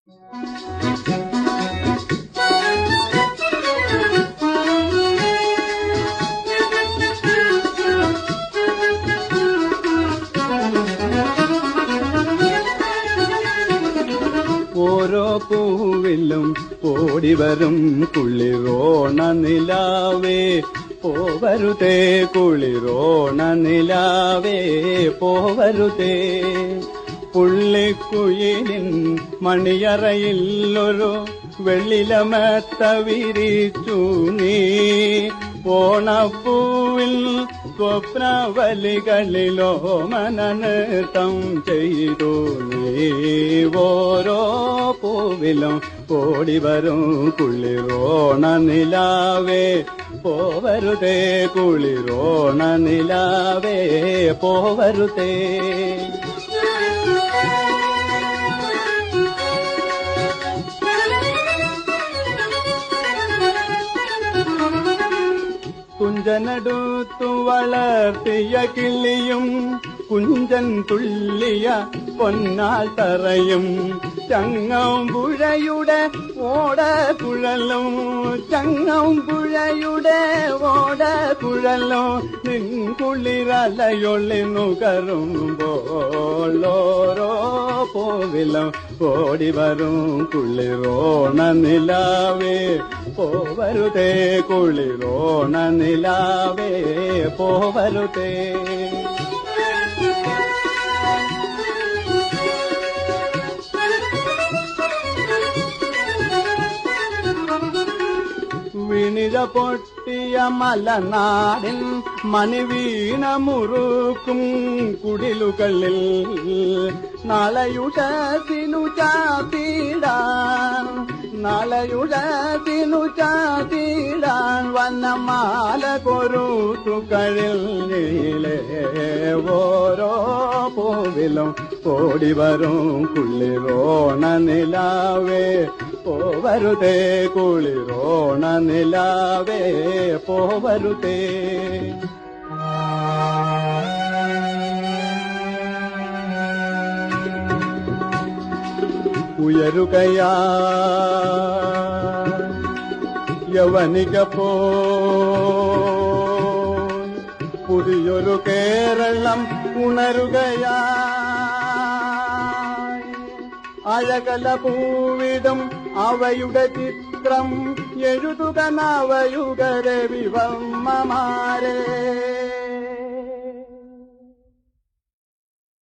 ഓരോ പൂവിലും ഓടിവരും കുളിരോണ നിലാവേ പോവരുതേ, കുളിരോണ നിലാവേ പോവരുതേ. പുള്ളിക്കുയിലിൻ മണിയറയിൽ ഒരു വെള്ളിലമത്ത വിരിച്ചു നീ. ഓണപ്പൂവിൽ സ്വപ്നവലികളിലോ മനനൃത്തം ചെയ്തു നീ. ഓരോ പൂവിലും ഓടിവരും കുളിരോണ നിലാവേ പോവരുതേ, കുളിരോണ നിലാവേ പോവരുതേ. കുഞ്ചനടുത്തു വളർത്തിയ കിളിയും കുഞ്ചൻ തുള്ളിയ പൊന്നാൽ തറയും ചങ്ങമ്പുഴയുടെ ഓടക്കുഴലും, ചങ്ങമ്പുഴയുടെ ഓടക്കുഴലും നിൻ കുളിരലയൊള്ളി നുകരുമ്പോൾ ഓരോ പൂവിലും ഓടിവരും കുളിരോണ നിലാവേ പോവരുതേ, കുളിരോണ നിലാവേ പോവരുതേ. വിണിത പൊട്ടിയ മലനാടിൻ മണിവീണ മുറുക്കും കുടിലുകളിൽ നാളെയുടത്തിനു ചാത്തിടാൻ, നാളെയുടത്തിനു ചാത്തിടാൻ വനമാല കൊരുത്തു കഴിഞ്ഞിലേ. ഓരോ പൂവിലും ഓടിവരും കുളിരോണ നിലാവേ പോവരുതേ, കുളിരോണ നിലാവേ പോവരുതേ. ഉയരുകയാ യവനിക പോ പുതിയൊരു കേരളം ഉണരുകയാ. അഴകല പൂവിടും അവയുടെ ചിത്രം എഴുതുക നവയുഗ രവിവർമ്മമാരേ.